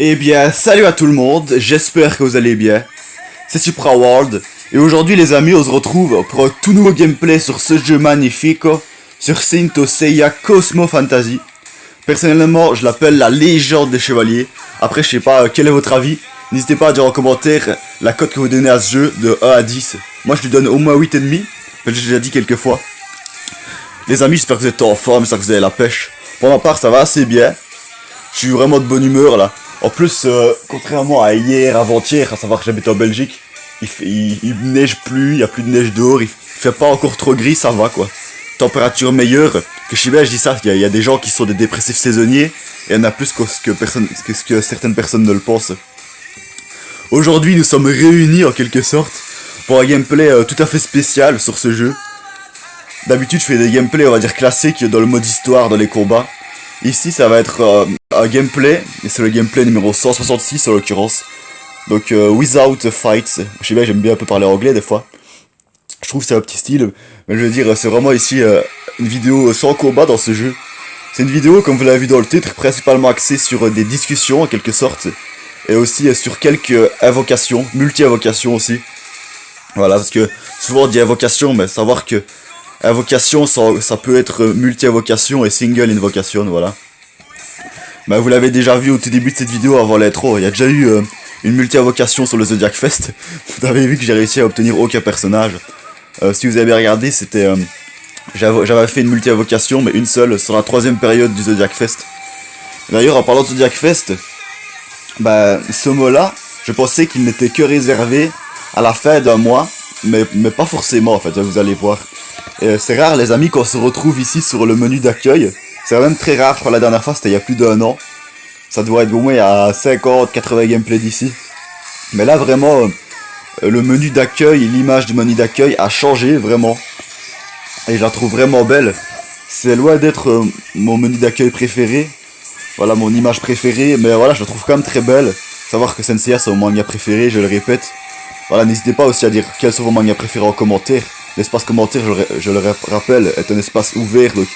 Eh bien, salut à tout le monde, j'espère que vous allez bien. C'est Supra World, et aujourd'hui les amis, on se retrouve pour un tout nouveau gameplay sur ce jeu magnifique, sur Saint Seiya Cosmo Fantasy. Personnellement, je l'appelle la légende des chevaliers. Après, je sais pas, quel est votre avis? N'hésitez pas à dire en commentaire la cote que vous donnez à ce jeu de 1 à 10. Moi, je lui donne au moins 8,5, j'ai déjà dit quelques fois. Les amis, j'espère que vous êtes en forme, j'espère que vous avez la pêche. Pour ma part, ça va assez bien. Je suis vraiment de bonne humeur là. En plus, contrairement à hier, avant-hier, à savoir que j'habite en Belgique, il neige plus, il n'y a plus de neige dehors, il fait pas encore trop gris, ça va quoi. Température meilleure, que je suis bien, je dis ça, il y a des gens qui sont des dépressifs saisonniers, et il y en a plus que ce que certaines personnes ne le pensent. Aujourd'hui, nous sommes réunis en quelque sorte, pour un gameplay tout à fait spécial sur ce jeu. D'habitude, je fais des gameplays, on va dire classiques, dans le mode histoire, dans les combats. Ici, ça va être un gameplay, et c'est le gameplay numéro 166 en l'occurrence. Donc, without fights. Je sais bien, j'aime bien un peu parler anglais des fois. Je trouve que c'est un petit style, mais je veux dire, c'est vraiment ici une vidéo sans combat dans ce jeu. C'est une vidéo, comme vous l'avez vu dans le titre, principalement axée sur des discussions en quelque sorte, et aussi sur quelques invocations, multi-invocations aussi. Voilà, parce que souvent on dit invocation, mais savoir que invocation, ça peut être multi-invocation et single invocation, voilà. Bah vous l'avez déjà vu au tout début de cette vidéo avant l'intro, il y a déjà eu une multi-invocation sur le Zodiac Fest. Vous avez vu que j'ai réussi à obtenir aucun personnage. Si vous avez bien regardé, c'était... j'avais fait une multi-invocation, mais une seule, sur la 3ème période du Zodiac Fest. D'ailleurs, en parlant de Zodiac Fest, bah ce mot-là, je pensais qu'il n'était que réservé à la fin d'un mois, mais pas forcément en fait, vous allez voir. C'est rare les amis qu'on se retrouve ici sur le menu d'accueil. C'est même très rare, je crois la dernière fois c'était il y a plus d'1 an. Ça doit être au moins à 50-80 gameplays d'ici. Mais là vraiment, le menu d'accueil, l'image du menu d'accueil a changé vraiment. Et je la trouve vraiment belle. C'est loin d'être mon menu d'accueil préféré. Voilà mon image préférée, mais voilà je la trouve quand même très belle. Savoir que Senseiya c'est mon manga préféré, je le répète. Voilà, n'hésitez pas aussi à dire quels sont vos mangas préférés en commentaire. L'espace commentaire, je le rappelle, est un espace ouvert, donc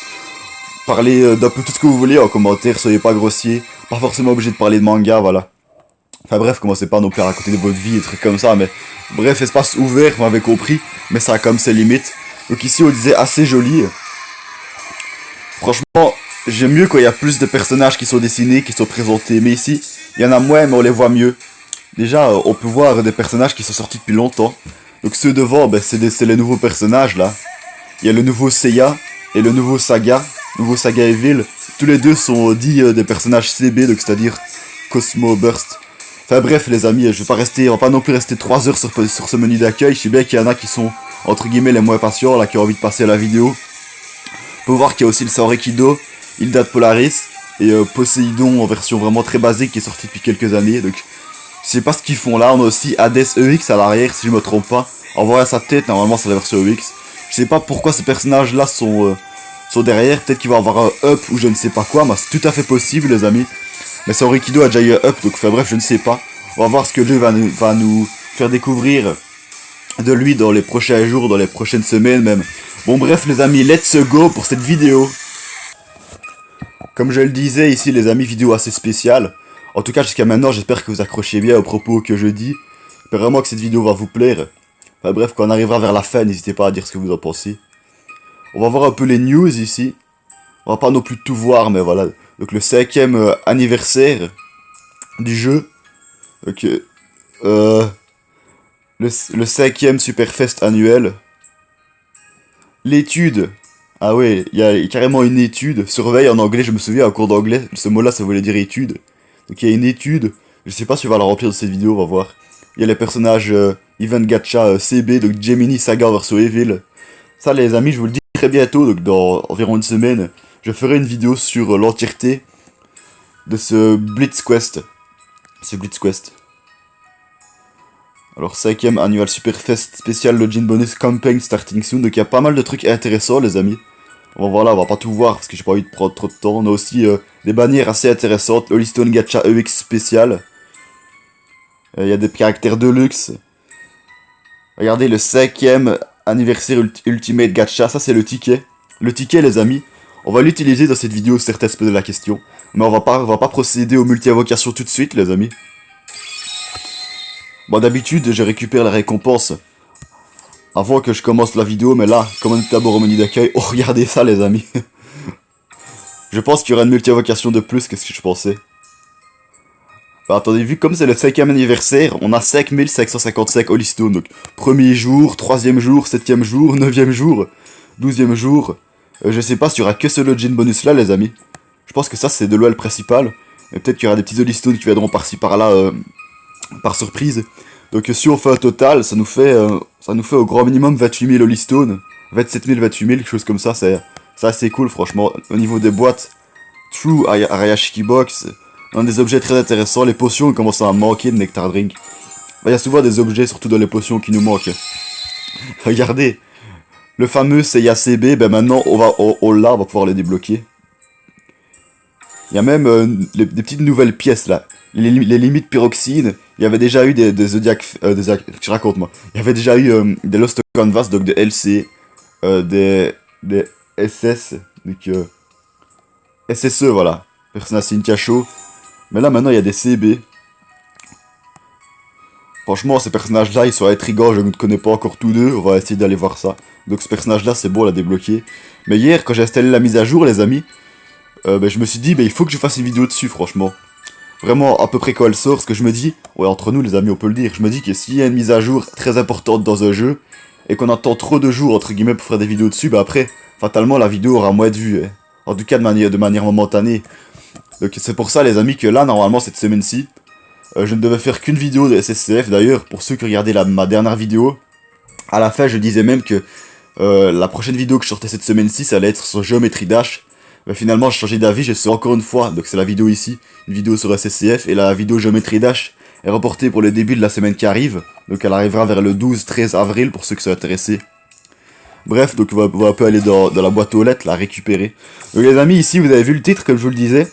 parlez d'un peu tout ce que vous voulez en commentaire, soyez pas grossier, pas forcément obligé de parler de manga, voilà. Enfin bref, commencez pas non plus à raconter de votre vie, des trucs comme ça, mais bref, espace ouvert, vous m'avez compris, mais ça a comme ses limites. Donc ici, on disait assez joli. Franchement, j'aime mieux quand il y a plus de personnages qui sont dessinés, qui sont présentés, mais ici, il y en a moins, mais on les voit mieux. Déjà, on peut voir des personnages qui sont sortis depuis longtemps. Donc ceux devant, ben, c'est les nouveaux personnages là. Il y a le nouveau Seiya et le nouveau Saga Evil. Tous les deux sont dits des personnages CB, donc c'est-à-dire Cosmo Burst. Enfin bref les amis, je vais pas rester, on va pas non plus rester 3 heures sur ce menu d'accueil. Je sais bien qu'il y en a qui sont entre guillemets les moins patients là, qui ont envie de passer à la vidéo. On peut voir qu'il y a aussi le Saurikido, Hilda de Polaris et Poséidon en version vraiment très basique qui est sorti depuis quelques années. Donc je sais pas ce qu'ils font là, on a aussi Hades EX à l'arrière si je me trompe pas. En voyant sa tête, normalement c'est la version EX. Je sais pas pourquoi ces personnages là sont derrière, peut-être qu'il va avoir un up ou je ne sais pas quoi, mais c'est tout à fait possible les amis. Mais Saurikido a déjà eu un up, donc enfin bref je ne sais pas. On va voir ce que le jeu va nous faire découvrir de lui dans les prochains jours, dans les prochaines semaines même. Bon bref les amis, let's go pour cette vidéo. Comme je le disais ici les amis, vidéo assez spéciale. En tout cas, jusqu'à maintenant, j'espère que vous accrochez bien aux propos que je dis. J'espère vraiment que cette vidéo va vous plaire. Enfin bref, quand on arrivera vers la fin, n'hésitez pas à dire ce que vous en pensez. On va voir un peu les news ici. On va pas non plus tout voir, mais voilà. Donc le 5ème anniversaire du jeu. Donc, le 5ème Superfest annuel. L'étude. Ah ouais, il y a carrément une étude. Surveille en anglais, je me souviens, en cours d'anglais, ce mot-là, ça voulait dire étude. Donc il y a une étude, je sais pas si on va la remplir de cette vidéo, on va voir. Il y a les personnages Event Gacha CB, donc Gemini Saga versus Evil. Ça les amis, je vous le dis très bientôt, donc dans environ une semaine, je ferai une vidéo sur l'entièreté de ce Blitz Quest. Alors 5ème annual Superfest spécial Login Bonus Campaign starting soon, donc il y a pas mal de trucs intéressants les amis. Bon voilà, on va pas tout voir parce que j'ai pas envie de prendre trop de temps. On a aussi des bannières assez intéressantes. Holy Stone Gacha EX spécial. Il y a des caractères Deluxe. Regardez le 5ème anniversaire Ultimate Gacha. Ça c'est le ticket. Le ticket les amis. On va l'utiliser dans cette vidéo, certains se posent la question. Mais on va pas procéder aux multi-invocations tout de suite, les amis. Bon, d'habitude, je récupère la récompense avant que je commence la vidéo, mais là, comme on est d'abord au menu d'accueil, oh, regardez ça, les amis. Je pense qu'il y aura une multi-invocation de plus que ce que je pensais. Bah, attendez, vu comme c'est le 5e anniversaire, on a 5555 Holy Stone. Donc, premier jour, 3e jour, 7e jour, 9e jour, 12e jour. Je sais pas s'il y aura que ce login bonus là, les amis. Je pense que ça, c'est de l'OL principal. Et peut-être qu'il y aura des petits Holy Stones qui viendront par-ci par-là, par surprise. Donc, si on fait un total, ça nous fait au grand minimum 28 000 Holy Stones. 27 000, 28 000, quelque chose comme ça. C'est assez cool, franchement. Au niveau des boîtes, True Arayashiki Box. Un des objets très intéressants, les potions commencent à manquer de Nectar Drink. Il y a souvent des objets, surtout dans les potions, qui nous manquent. Regardez, le fameux CIACB, ben maintenant on l'a, on va pouvoir le débloquer. Il y a même des petites nouvelles pièces là. Les limites pyroxyne, il y avait déjà eu des Zodiac, je raconte moi. Il y avait déjà eu des Lost Canvas, donc des LC, des SS, donc SSE voilà. Persona Cynthia Show. Mais là maintenant il y a des CB. Franchement ces personnages là ils sont intrigants, je ne connais pas encore tous deux, on va essayer d'aller voir ça. Donc ce personnage là c'est bon, on l'a débloqué. Mais hier quand j'ai installé la mise à jour les amis, ben, je me suis dit il faut que je fasse une vidéo dessus franchement. Vraiment à peu près quand elle sort, ce que je me dis, ouais entre nous les amis on peut le dire, je me dis que s'il y a une mise à jour très importante dans un jeu, et qu'on attend trop de jours entre guillemets pour faire des vidéos dessus, bah après, fatalement la vidéo aura moins de vues. Hein. En tout cas de manière momentanée. Donc c'est pour ça les amis que là normalement cette semaine-ci, je ne devais faire qu'une vidéo de SSCF. D'ailleurs pour ceux qui regardaient ma dernière vidéo, à la fin je disais même que la prochaine vidéo que je sortais cette semaine-ci ça allait être sur Geometry Dash. Mais finalement j'ai changé d'avis, je sais encore une fois, donc c'est la vidéo ici, une vidéo sur SSCF, et la vidéo Geometry Dash est reportée pour le début de la semaine qui arrive, donc elle arrivera vers le 12-13 avril pour ceux qui sont intéressés. Bref, donc on va un peu aller dans la boîte aux lettres, la récupérer. Donc les amis, ici vous avez vu le titre comme je vous le disais.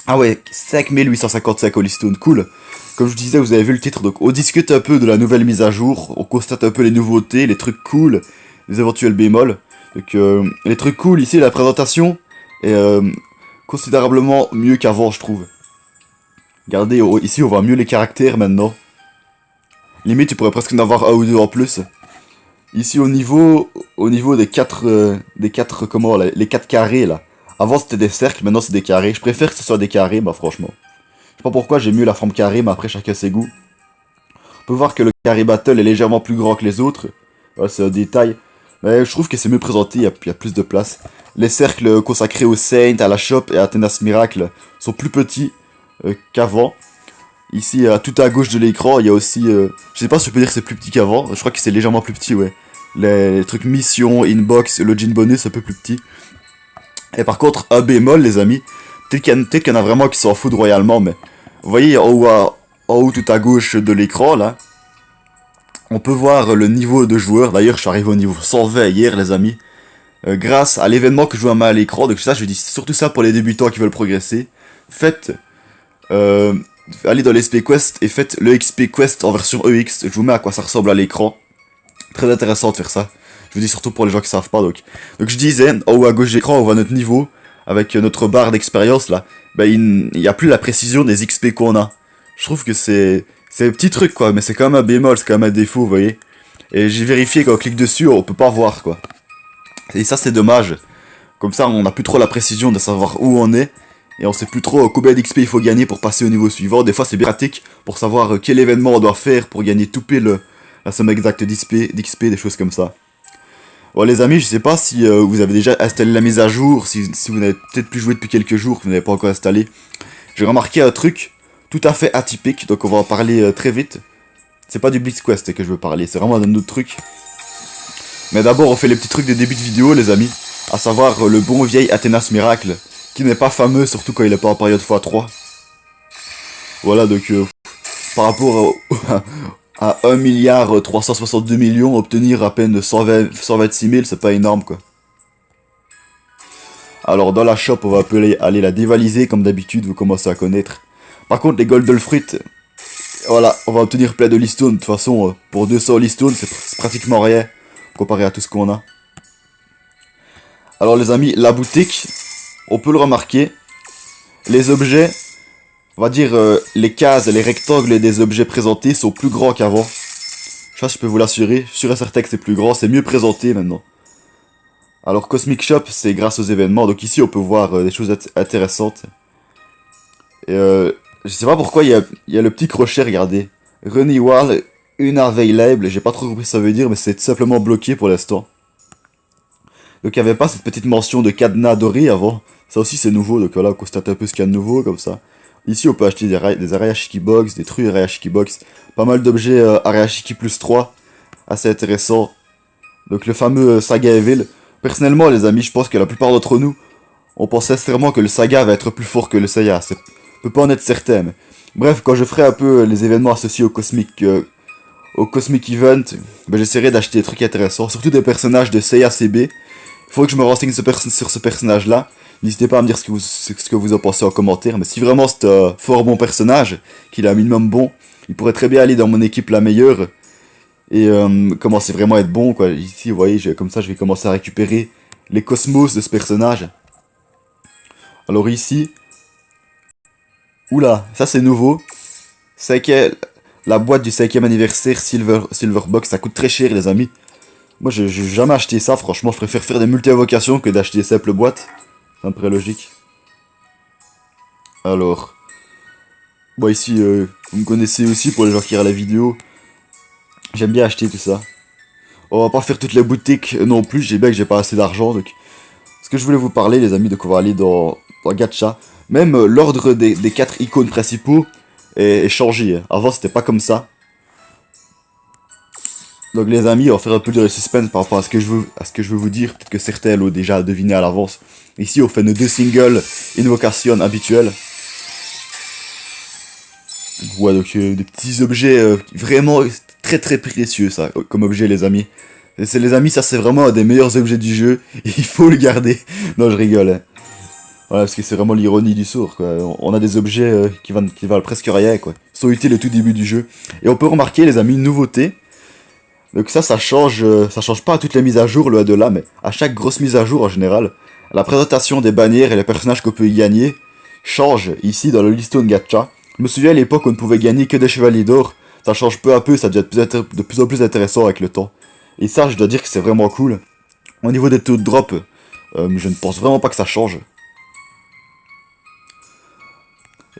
Ah ouais, 5855 Holy Stone, cool. Comme je vous disais, vous avez vu le titre, donc on discute un peu de la nouvelle mise à jour, on constate un peu les nouveautés, les trucs cool, les éventuels bémols. Donc les trucs cool, ici la présentation est considérablement mieux qu'avant je trouve. Regardez, ici on voit mieux les caractères maintenant. Limite tu pourrais presque en avoir un ou deux en plus. Ici au niveau des quatre comment là, les 4 carrés là. Avant c'était des cercles, maintenant c'est des carrés. Je préfère que ce soit des carrés, bah franchement. Je sais pas pourquoi j'ai mieux la forme carrée, mais après chacun ses goûts. On peut voir que le carré battle est légèrement plus grand que les autres. Voilà, c'est un détail. Mais je trouve que c'est mieux présenté, il y a plus de place. Les cercles consacrés aux Saint, à la Shop et à Athénas Miracle sont plus petits qu'avant. Ici, tout à gauche de l'écran, il y a aussi... je sais pas si je peux dire que c'est plus petit qu'avant. Je crois que c'est légèrement plus petit, ouais. Les trucs mission, inbox, login bonus, un peu plus petit. Et par contre, un bémol, les amis. Peut-être qu'il y en a vraiment qui s'en foutent royalement, mais... Vous voyez, en haut tout à gauche de l'écran, là. On peut voir le niveau de joueur. D'ailleurs, je suis arrivé au niveau 120 hier, les amis. Grâce à l'événement que je vois à l'écran. Donc ça, je dis surtout ça pour les débutants qui veulent progresser. Faites... allez dans l'XP Quest et faites le XP Quest en version EX. Je vous mets à quoi ça ressemble à l'écran. Très intéressant de faire ça. Je vous dis surtout pour les gens qui savent pas. Donc je disais, en haut à gauche de l'écran, on voit notre niveau. Avec notre barre d'expérience là. Ben, il n'y a plus la précision des XP qu'on a. Je trouve que c'est un petit truc quoi. Mais c'est quand même un bémol, c'est quand même un défaut, vous voyez. Et j'ai vérifié quand on clique dessus, on peut pas voir quoi. Et ça c'est dommage. Comme ça on n'a plus trop la précision de savoir où on est. Et on sait plus trop combien d'XP il faut gagner pour passer au niveau suivant. Des fois c'est bien pratique pour savoir quel événement on doit faire pour gagner tout pile la somme exacte d'XP, des choses comme ça. Bon les amis, je sais pas si vous avez déjà installé la mise à jour, si vous n'avez peut-être plus joué depuis quelques jours, que vous n'avez pas encore installé. J'ai remarqué un truc tout à fait atypique, donc on va en parler très vite. C'est pas du Blitz Quest que je veux parler, c'est vraiment d'un autre truc. Mais d'abord on fait les petits trucs de début de vidéo les amis, à savoir le bon vieil Athénas Miracle, qui n'est pas fameux, surtout quand il est pas en période x3. Voilà, donc par rapport à 1 362 000 000, obtenir à peine 126 000, c'est pas énorme quoi. Alors dans la shop, on va aller la dévaliser comme d'habitude, vous commencez à connaître. Par contre, les Golden Fruit, voilà, on va obtenir plein de Listone. De toute façon, pour 200 Listone, c'est pratiquement rien comparé à tout ce qu'on a. Alors les amis, la boutique, on peut le remarquer, les objets, on va dire les cases, les rectangles des objets présentés sont plus grands qu'avant. Ça, je peux vous l'assurer, je suis sûr et certain que c'est plus grand, c'est mieux présenté maintenant. Alors Cosmic Shop, c'est grâce aux événements, donc ici on peut voir des choses intéressantes. Et je sais pas pourquoi il y a le petit crochet, regardez. Renewal unavailable, j'ai pas trop compris ce que ça veut dire, mais c'est tout simplement bloqué pour l'instant. Donc il n'y avait pas cette petite mention de cadenas doré avant. Ça aussi c'est nouveau, donc voilà, on constate un peu ce qu'il y a de nouveau comme ça. Ici on peut acheter des Arayashiki Box, des trucs Arayashiki Box. Pas mal d'objets Arayashiki plus 3. Assez intéressant. Donc le fameux Saga Evil. Personnellement les amis, je pense que la plupart d'entre nous, on pense sincèrement que le Saga va être plus fort que le Seiya. On peut pas en être certain, mais... Bref, quand je ferai un peu les événements associés au Cosmic Event, ben j'essaierai d'acheter des trucs intéressants, surtout des personnages de Seiya CB. Il faudrait que je me renseigne sur ce personnage-là. N'hésitez pas à me dire ce que vous en pensez en commentaire. Mais si vraiment c'est un fort bon personnage, qu'il a un minimum bon, il pourrait très bien aller dans mon équipe la meilleure. Et commencer vraiment à être bon, quoi. Ici, vous voyez, comme ça, je vais commencer à récupérer les cosmos de ce personnage. Alors ici... Oula, ça c'est nouveau. La boîte du 5ème anniversaire Silverbox, ça coûte très cher, les amis. Moi, j'ai jamais acheté ça, franchement, je préfère faire des multi-invocations que d'acheter des simples boîtes. C'est un peu logique. Alors... Bon, ici, vous me connaissez aussi pour les gens qui regardent la vidéo. J'aime bien acheter tout ça. On va pas faire toutes les boutiques non plus, j'ai bien que j'ai pas assez d'argent, donc... Ce que je voulais vous parler, les amis, donc on va aller dans Gacha. Même l'ordre des 4 icônes principaux est changé. Avant, c'était pas comme ça. Donc les amis, on va faire un peu de suspense par rapport à ce que je veux vous dire. Peut-être que certains l'ont déjà deviné à l'avance. Ici, on fait nos 2 singles invocation habituelles. Ouais, donc des petits objets vraiment très très précieux, ça, comme objet, les amis. Les amis, ça c'est vraiment un des meilleurs objets du jeu. Il faut le garder. Non, je rigole. Hein. Voilà, parce que c'est vraiment l'ironie du sort, quoi. On a des objets qui valent presque rien, quoi. Ils sont utiles au tout début du jeu. Et on peut remarquer, les amis, une nouveauté. Donc ça change pas à toutes les mises à jour, loin de là, mais à chaque grosse mise à jour, en général, la présentation des bannières et les personnages qu'on peut y gagner change, ici, dans le Listone Gacha. Je me souviens à l'époque, on ne pouvait gagner que des chevaliers d'or. Ça change peu à peu, ça devient de plus en plus intéressant avec le temps. Et ça, je dois dire que c'est vraiment cool. Au niveau des taux de drop, je ne pense vraiment pas que ça change.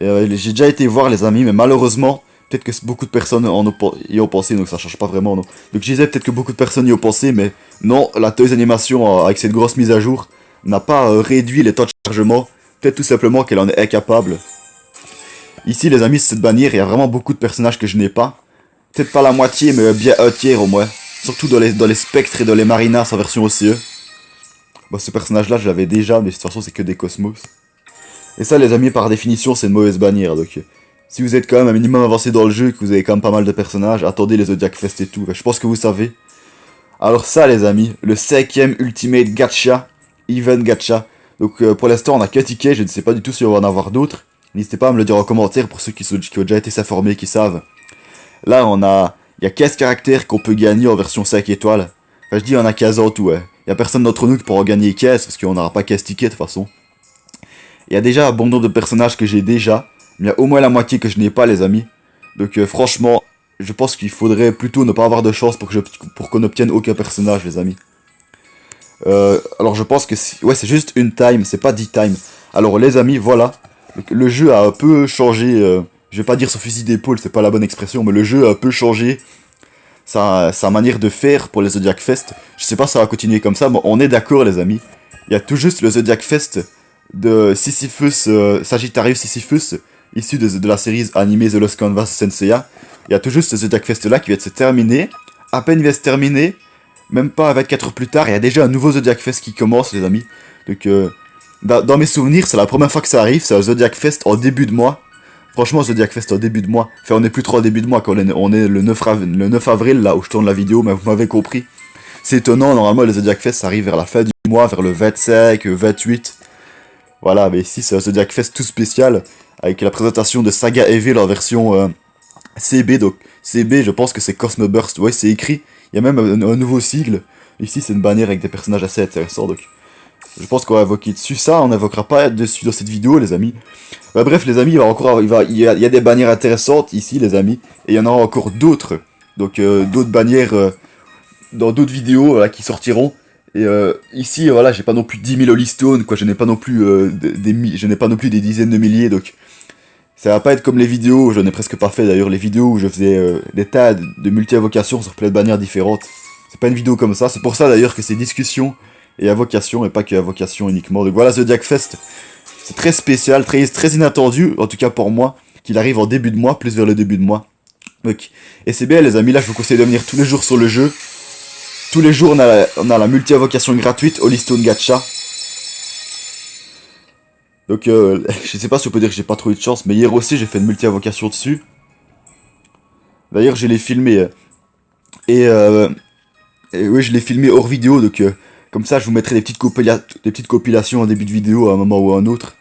J'ai déjà été voir les amis, mais malheureusement, peut-être que beaucoup de personnes y ont pensé, donc ça change pas vraiment, non. Donc je disais peut-être que beaucoup de personnes y ont pensé, mais non, la Toys Animation, avec cette grosse mise à jour, n'a pas réduit les temps de chargement. Peut-être tout simplement qu'elle en est incapable. Ici, les amis, cette bannière, il y a vraiment beaucoup de personnages que je n'ai pas. Peut-être pas la moitié, mais bien un tiers au moins. Surtout dans les spectres et dans les marinas en version OCE. Bon, ce personnage-là, je l'avais déjà, mais de toute façon, c'est que des cosmos. Et ça, les amis, par définition, c'est une mauvaise bannière, donc... Si vous êtes quand même un minimum avancé dans le jeu et que vous avez quand même pas mal de personnages, attendez les Zodiac Fest et tout, je pense que vous savez. Alors ça, les amis, le 5ème Ultimate Gacha, Event Gacha. Donc pour l'instant, on a qu'un ticket, je ne sais pas du tout si on va en avoir d'autres. N'hésitez pas à me le dire en commentaire pour ceux qui ont déjà été s'informer, qui savent. Là, il y a 15 caractères qu'on peut gagner en version 5 étoiles. Enfin, je dis, il y en a 15 en tout, ouais. Il y a personne d'entre nous qui pourra en gagner 15, parce qu'on n'aura pas 15 tickets de toute façon. Il y a déjà un bon nombre de personnages que j'ai déjà. Mais il y a au moins la moitié que je n'ai pas, les amis. Donc franchement, je pense qu'il faudrait plutôt ne pas avoir de chance pour qu'on obtienne aucun personnage, les amis. Alors je pense que ouais, c'est juste une time, c'est pas 10 times. Alors les amis, voilà. Le jeu a un peu changé. Je vais pas dire son fusil d'épaule, c'est pas la bonne expression, mais le jeu a un peu changé sa manière de faire pour les Zodiac Fest. Je sais pas si ça va continuer comme ça, mais on est d'accord, les amis. Il y a tout juste le Zodiac Fest de Sisyphus, Sagittarius Sisyphus, issu de la série animée The Lost Canvas Senseiya. Il y a tout juste ce Zodiac Fest là qui vient de se terminer. À peine il vient de se terminer, même pas 24 heures plus tard, il y a déjà un nouveau Zodiac Fest qui commence, les amis. Donc, dans mes souvenirs, c'est la première fois que ça arrive, c'est un Zodiac Fest en début de mois. Franchement, Zodiac Fest en début de mois. Enfin, on est plus trop en début de mois, quand on est le 9 avril, là où je tourne la vidéo, mais vous m'avez compris. C'est étonnant, normalement, le Zodiac Fest, ça arrive vers la fin du mois, vers le 25, 28. Voilà, mais ici, c'est un Zodiac Fest tout spécial, avec la présentation de Saga Evil en version CB. Donc, CB, je pense que c'est Cosmo Burst. Ouais, c'est écrit. Il y a même un nouveau sigle. Ici, c'est une bannière avec des personnages assez intéressants. Donc, Je pense qu'on va évoquer dessus ça, on n'évoquera pas dessus dans cette vidéo, les amis. Bah, bref, les amis, il y a des bannières intéressantes ici, les amis, et il y en aura encore d'autres. Donc, d'autres bannières dans d'autres vidéos voilà, qui sortiront. Et ici, voilà, j'ai pas non plus 10 000 Holy Stone, quoi, je n'ai pas non plus je n'ai pas non plus des dizaines de milliers, donc ça va pas être comme les vidéos, j'en ai presque pas fait d'ailleurs, les vidéos où je faisais des tas de multi-invocations sur plein de bannières différentes. C'est pas une vidéo comme ça, c'est pour ça d'ailleurs que c'est discussion et invocation et pas que invocation uniquement. Donc voilà, Zodiac Fest, c'est très spécial, très inattendu, en tout cas pour moi, qu'il arrive en début de mois, plus vers le début de mois. Donc, et c'est bien les amis, là je vous conseille de venir tous les jours sur le jeu. Tous les jours on a la multi-invocation gratuite, Holy Stone Gacha. Donc je sais pas si on peut dire que j'ai pas trop eu de chance, mais hier aussi j'ai fait une multi-invocation dessus. D'ailleurs je l'ai filmé. Et, oui, je l'ai filmé hors vidéo, donc comme ça je vous mettrai des petites compilations en début de vidéo à un moment ou à un autre.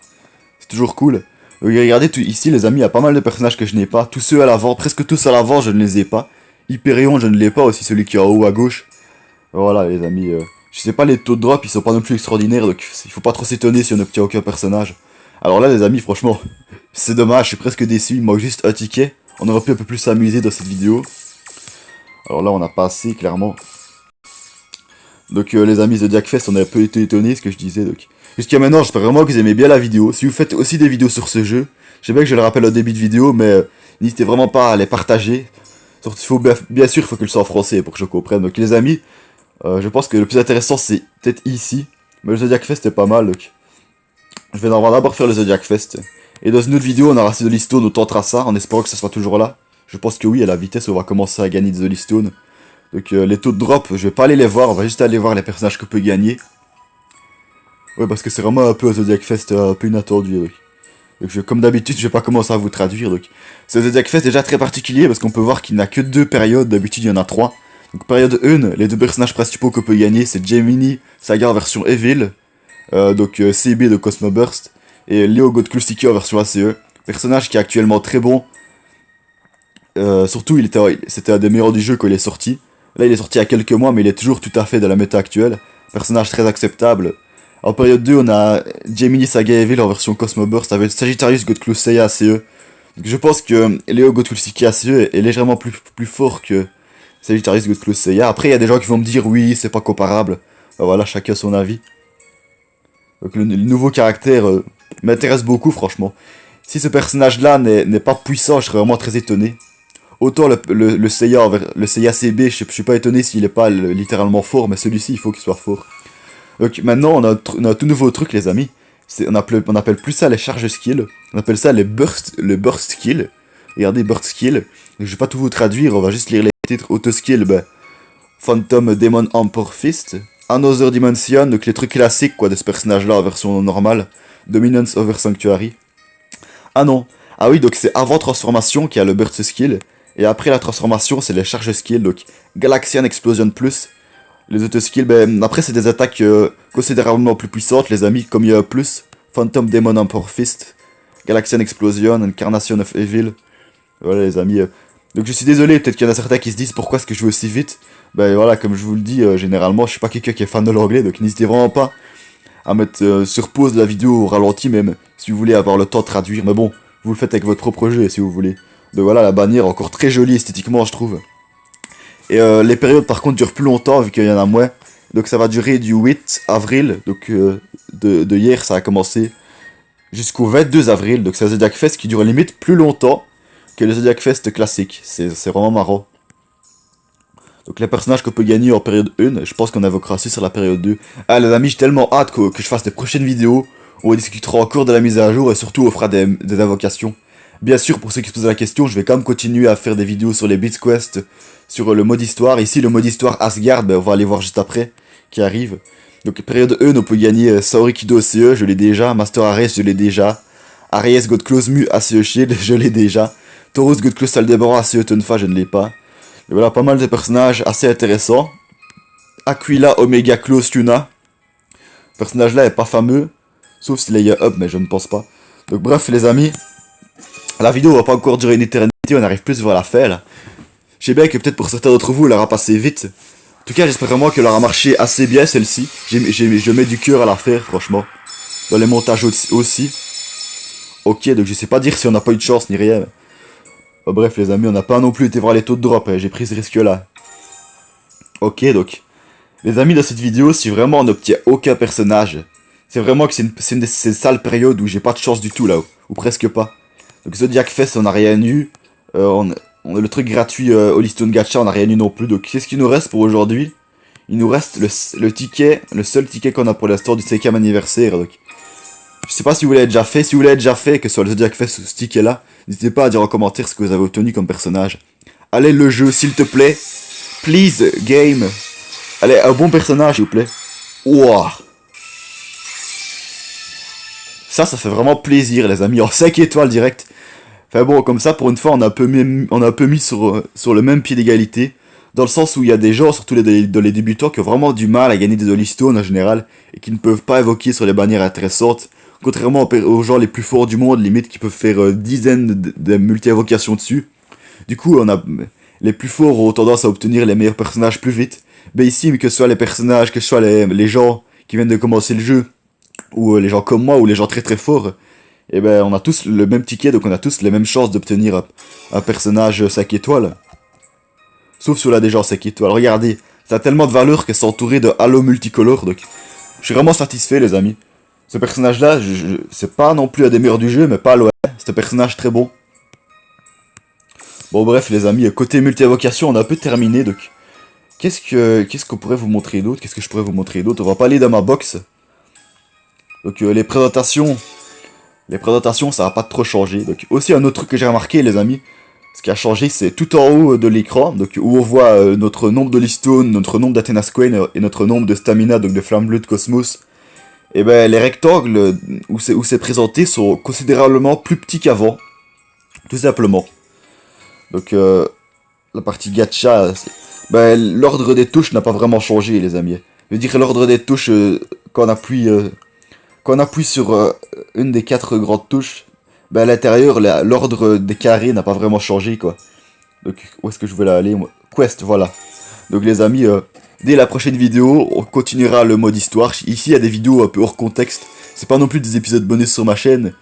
C'est toujours cool. Regardez ici les amis, il y a pas mal de personnages que je n'ai pas. Tous ceux à l'avant, presque tous à l'avant, je ne les ai pas. Hyperion, je ne l'ai pas, aussi celui qui est en haut à gauche. Voilà les amis, je sais pas, les taux de drop ils sont pas non plus extraordinaires, donc il faut pas trop s'étonner si on n'obtient aucun personnage. Alors là les amis, franchement, c'est dommage, je suis presque déçu, il manque juste un ticket. On aurait pu un peu plus s'amuser dans cette vidéo. Alors là on a pas assez clairement. Donc les amis Zodiac Fest, on a un peu été étonnés ce que je disais. Donc jusqu'à maintenant, j'espère vraiment que vous aimez bien la vidéo. Si vous faites aussi des vidéos sur ce jeu, je sais bien que je le rappelle au début de vidéo, mais n'hésitez vraiment pas à les partager. Surtout, bien sûr, il faut que le soit en français pour que je comprenne. Donc les amis, je pense que le plus intéressant c'est peut-être ici. Mais le Zodiac Fest est pas mal, donc je vais d'abord faire le Zodiac Fest. Et dans une autre vidéo, on aura assez de Listone, on tentera ça, en espérant que ça soit toujours là. Je pense que oui, à la vitesse, on va commencer à gagner des Listone. Donc les taux de drop, je vais pas aller les voir, on va juste aller voir les personnages qu'on peut gagner. Ouais, parce que c'est vraiment un peu un Zodiac Fest un peu inattendu. Oui. Donc comme d'habitude, je vais pas commencer à vous traduire. Donc ce Zodiac Fest est déjà très particulier parce qu'on peut voir qu'il n'a que 2 périodes, d'habitude il y en a 3. Donc période 1, les 2 personnages principaux qu'on peut gagner, c'est Gemini, Saga en version Evil, CB de Cosmo Burst, et Leo Godklusiki en version ACE. Personnage qui est actuellement très bon. Surtout, c'était un des meilleurs du jeu quand il est sorti. Là, il est sorti il y a quelques mois, mais il est toujours tout à fait de la méta actuelle. Personnage très acceptable. En période 2, on a Gemini Saga Evil en version Cosmo Burst avec Sagittarius God Seiya ACE. Donc je pense que Leo Godklusiki ACE est légèrement plus fort que Sagittarius God Seiya. Après, il y a des gens qui vont me dire oui, c'est pas comparable. Ben voilà, chacun son avis. Donc le nouveau caractère m'intéresse beaucoup, franchement. Si ce personnage-là n'est pas puissant, je serais vraiment très étonné. Autant le Seiya, le Seiya CB, je suis pas étonné s'il est pas littéralement fort, mais celui-ci, il faut qu'il soit fort. Donc maintenant, on a un tout nouveau truc, les amis. On appelle plus ça les charges skills. On appelle ça le burst skill. Regardez, burst skill. Donc, je vais pas tout vous traduire, on va juste lire les titres. Auto skill, Phantom Demon Emperor Fist. Another Dimension, donc les trucs classiques quoi de ce personnage-là en version normale. Dominance over Sanctuary. Ah non. Ah oui, donc c'est avant transformation qu'il y a le burst skill. Et après la transformation, c'est les charges skills, donc Galaxian Explosion Plus. Les auto skills, après c'est des attaques considérablement plus puissantes, les amis, comme il y a plus. Phantom Demon Emperor Fist, Galaxian Explosion, Incarnation of Evil. Voilà les amis. Donc je suis désolé, peut-être qu'il y en a certains qui se disent pourquoi est-ce que je vais aussi vite. Ben voilà, comme je vous le dis, généralement je suis pas quelqu'un qui est fan de l'anglais, donc n'hésitez vraiment pas à mettre sur pause la vidéo au ralenti même, si vous voulez avoir le temps de traduire. Mais bon, vous le faites avec votre propre jeu si vous voulez. Donc voilà, la bannière encore très jolie esthétiquement je trouve. Et les périodes par contre durent plus longtemps vu qu'il y en a moins. Donc ça va durer du 8 avril, donc de hier ça a commencé, jusqu'au 22 avril. Donc c'est un Zodiac Fest qui dure limite plus longtemps que le Zodiac Fest classique. C'est vraiment marrant. Donc les personnages qu'on peut gagner en période 1, je pense qu'on évoquera aussi sur la période 2. Ah les amis, j'ai tellement hâte que je fasse des prochaines vidéos où on discutera encore de la mise à jour et surtout on fera des invocations. Bien sûr, pour ceux qui se posent la question, je vais quand même continuer à faire des vidéos sur les Beats Quest, sur le mode histoire. Ici, le mode histoire Asgard, on va aller voir juste après, qui arrive. Donc, période 1, on peut gagner Saori Kido ACE, je l'ai déjà. Master Ares, je l'ai déjà. Aries God Close Mu ACE Shield, je l'ai déjà. Taurus God Close Aldebaran ACE Tonfa, je ne l'ai pas. Et voilà, pas mal de personnages assez intéressants. Aquila Omega Close Tuna. Ce personnage-là est pas fameux, sauf s'il est up, mais je ne pense pas. Donc, bref, les amis. La vidéo va pas encore durer une éternité, on arrive plus vers la fin là. Je sais bien que peut-être pour certains d'entre vous, elle aura passé vite. tout cas, j'espère vraiment qu'elle aura marché assez bien, celle-ci. Je mets du cœur à la faire, franchement. Dans les montages aussi. Ok, donc je sais pas dire si on n'a pas eu de chance ni rien. Oh, bref, les amis, on n'a pas non plus été voir les taux de drop, hein. J'ai pris ce risque-là. Ok, donc... Les amis, dans cette vidéo, si vraiment on n'obtient aucun personnage, c'est vraiment que c'est une de ces sales périodes où j'ai pas de chance du tout, là. Ou presque pas. Donc Zodiac Fest, on n'a rien eu. On a le truc gratuit Holystone Gacha, on n'a rien eu non plus. Donc qu'est-ce qu'il nous reste pour aujourd'hui? Il nous reste le ticket, le seul ticket qu'on a pour l'instant du 5e anniversaire. Donc, je sais pas si vous l'avez déjà fait. Si vous l'avez déjà fait, que ce soit le Zodiac Fest ou ce ticket-là, n'hésitez pas à dire en commentaire ce que vous avez obtenu comme personnage. Allez, le jeu, s'il te plaît. Please, game. Allez, un bon personnage, s'il vous plaît. Wouah. Ça fait vraiment plaisir, les amis. En 5 étoiles direct. Enfin bon, comme ça, pour une fois, on a un peu mis sur le même pied d'égalité. Dans le sens où il y a des gens, surtout les débutants, qui ont vraiment du mal à gagner des Holystones en général. Et qui ne peuvent pas évoquer sur les bannières intéressantes. Contrairement aux gens les plus forts du monde, limite, qui peuvent faire dizaines de multi-évocations dessus. Du coup, les plus forts ont tendance à obtenir les meilleurs personnages plus vite. Mais ici, que ce soit les personnages, que ce soit les gens qui viennent de commencer le jeu, ou les gens comme moi, ou les gens très très forts, et ben on a tous le même ticket, donc on a tous les mêmes chances d'obtenir un personnage 5 étoiles. Sauf si on l'a déjà en 5 étoiles. Regardez, ça a tellement de valeur que c'est entouré de halo multicolore, donc je suis vraiment satisfait, les amis. Ce personnage-là, c'est pas non plus un des meilleurs du jeu, mais pas loin. C'est un personnage très bon. Bon bref, les amis, côté multi-évocation, on a un peu terminé, donc... Qu'est-ce qu'on pourrait vous montrer d'autre? Qu'est-ce que je pourrais vous montrer d'autre? On va pas aller dans ma box. Donc les présentations, ça va pas trop changer. Donc aussi un autre truc que j'ai remarqué, les amis, ce qui a changé, c'est tout en haut de l'écran, donc où on voit notre nombre de Holystones, notre nombre d'Athena's Queen et notre nombre de stamina, donc de flamme bleue de Cosmos. Et ben les rectangles où c'est présenté sont considérablement plus petits qu'avant, tout simplement. Donc la partie gacha, ben, l'ordre des touches n'a pas vraiment changé, les amis. Je veux dire, l'ordre des touches, quand on appuie sur une des 4 grandes touches, ben, à l'intérieur, l'ordre des carrés n'a pas vraiment changé, quoi. Donc, où est-ce que je voulais aller, moi? Quest, voilà. Donc, les amis, dès la prochaine vidéo, on continuera le mode histoire. Ici, il y a des vidéos un peu hors contexte. C'est pas non plus des épisodes bonus sur ma chaîne.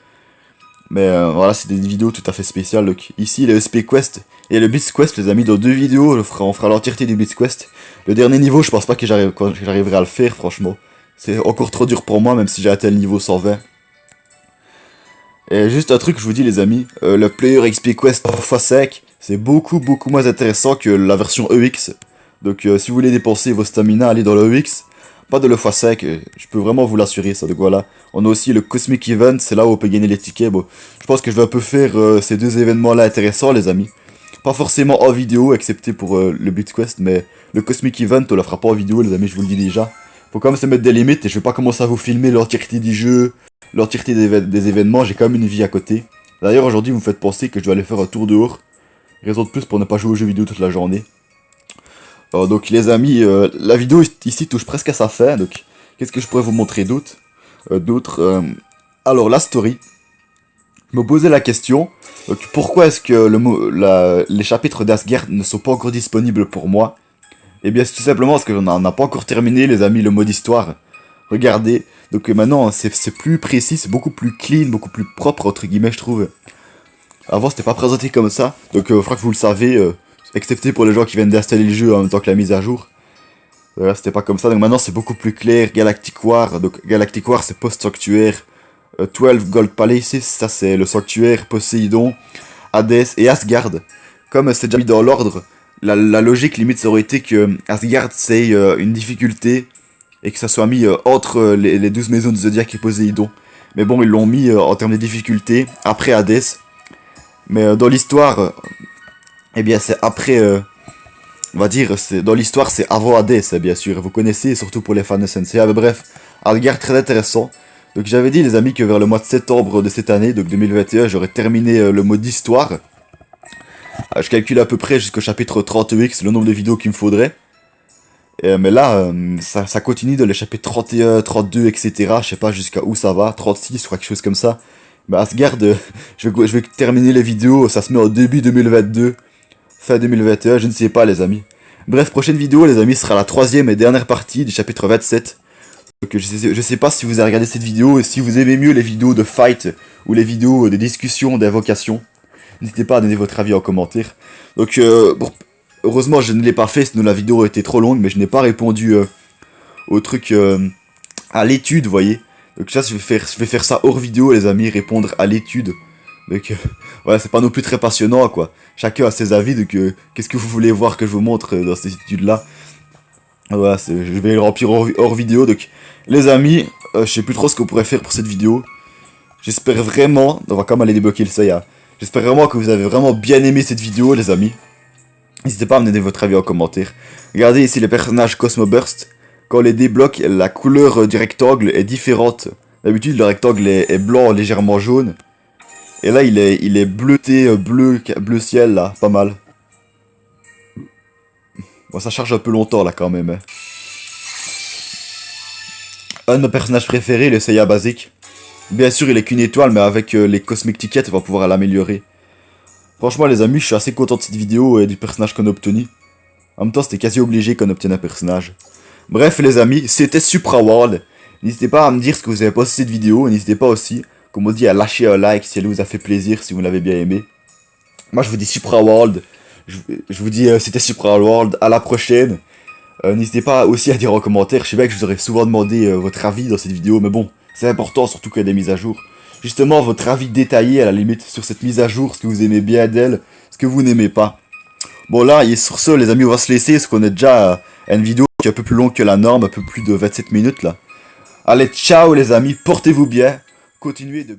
Mais voilà, c'est des vidéos tout à fait spéciales. Donc, ici, le SP Quest et le Blitz Quest, les amis, dans 2 vidéos, on fera l'entièreté du Blitz Quest. Le dernier niveau, je pense pas que j'arriverai à le faire, franchement. C'est encore trop dur pour moi, même si j'ai atteint le niveau 120. Et juste un truc, je vous dis, les amis, le Player XP Quest x5, c'est beaucoup moins intéressant que la version EX. Donc, si vous voulez dépenser vos stamina, allez dans le EX. Pas de le x5, je peux vraiment vous l'assurer, ça. Donc voilà, on a aussi le Cosmic Event, c'est là où on peut gagner les tickets. Bon, je pense que je vais un peu faire ces 2 événements-là intéressants, les amis. Pas forcément en vidéo, excepté pour le Blitz Quest, mais le Cosmic Event, on la fera pas en vidéo, les amis, je vous le dis déjà. Faut quand même se mettre des limites, et je vais pas commencer à vous filmer l'entièreté du jeu, l'entièreté des événements, j'ai quand même une vie à côté. D'ailleurs, aujourd'hui, vous me faites penser que je dois aller faire un tour dehors. Raison de plus pour ne pas jouer aux jeux vidéo toute la journée. Donc les amis, la vidéo ici touche presque à sa fin, donc qu'est-ce que je pourrais vous montrer d'autre alors la story. Je me posais la question, donc pourquoi est-ce que les chapitres d'Asgard ne sont pas encore disponibles pour moi? Eh bien c'est tout simplement parce qu'on n'a pas encore terminé, les amis, le mode histoire. Regardez, donc maintenant c'est plus précis, c'est beaucoup plus clean, beaucoup plus propre entre guillemets, je trouve. Avant c'était pas présenté comme ça, donc je crois que vous le savez, excepté pour les gens qui viennent d'installer le jeu en même temps que la mise à jour. C'était pas comme ça, donc maintenant c'est beaucoup plus clair. Galactic War, donc Galactic War c'est post-sanctuaire. 12 Gold Palaces, ça c'est le sanctuaire, Poséidon, Hadès et Asgard. Comme c'est déjà mis dans l'ordre, la logique limite ça aurait été que Asgard c'est une difficulté et que ça soit mis entre les 12 maisons de Zodiac et Poséidon. Mais bon, ils l'ont mis en termes de difficulté après Hadès. Mais dans l'histoire, eh bien c'est après, on va dire, dans l'histoire c'est avant Hadès, bien sûr. Vous connaissez, surtout pour les fans de Sensei. Mais bref, Asgard très intéressant. Donc j'avais dit les amis que vers le mois de septembre de cette année, donc 2021, j'aurais terminé le mode histoire. Je calcule à peu près jusqu'au chapitre 30X le nombre de vidéos qu'il me faudrait. Mais là, ça continue dans les chapitres 31, 32, etc. Je sais pas jusqu'à où ça va, 36 ou quelque chose comme ça. Mais Asgard, je vais terminer les vidéos, ça se met au début 2022, fin 2021, je ne sais pas les amis. Bref, prochaine vidéo les amis sera la troisième et dernière partie du chapitre 27. Donc je sais pas si vous avez regardé cette vidéo et si vous aimez mieux les vidéos de fight ou les vidéos de discussion, d'invocation. N'hésitez pas à donner votre avis en commentaire. Donc bon, heureusement je ne l'ai pas fait, sinon la vidéo aurait été trop longue, mais je n'ai pas répondu au truc à l'étude, vous voyez. Donc ça je vais faire ça hors vidéo les amis, répondre à l'étude. Donc voilà, c'est pas non plus très passionnant quoi. Chacun a ses avis, donc qu'est-ce que vous voulez voir que je vous montre dans cette étude là. Voilà, je vais le remplir hors vidéo, donc les amis, je sais plus trop ce qu'on pourrait faire pour cette vidéo. J'espère vraiment, on va quand même aller débloquer le Seiya. J'espère vraiment que vous avez vraiment bien aimé cette vidéo les amis. N'hésitez pas à me donner votre avis en commentaire. Regardez ici les personnages Cosmo Burst. Quand on les débloque, la couleur du rectangle est différente. D'habitude le rectangle est blanc légèrement jaune. Et là il est bleuté, bleu ciel là, pas mal. Bon ça charge un peu longtemps là quand même. Hein. Un de mes personnages préférés, le Seiya basique. Bien sûr il est qu'une étoile mais avec les Cosmic Tickets on va pouvoir l'améliorer. Franchement les amis je suis assez content de cette vidéo et du personnage qu'on a obtenu. En même temps c'était quasi obligé qu'on obtienne un personnage. Bref les amis, c'était Supra World. N'hésitez pas à me dire ce que vous avez pensé de cette vidéo. N'hésitez pas aussi, comme on dit, à lâcher un like si elle vous a fait plaisir, si vous l'avez bien aimé. Moi je vous dis Supra World. Je vous dis c'était Supra World, à la prochaine. N'hésitez pas aussi à dire en commentaire, je sais bien que je vous aurais souvent demandé votre avis dans cette vidéo, mais bon, c'est important surtout qu'il y a des mises à jour. Justement, votre avis détaillé à la limite sur cette mise à jour, ce que vous aimez bien d'elle, ce que vous n'aimez pas. Bon là, et sur ce les amis, on va se laisser, parce qu'on est déjà à une vidéo qui est un peu plus longue que la norme, un peu plus de 27 minutes là. Allez, ciao les amis, portez-vous bien, continuez de...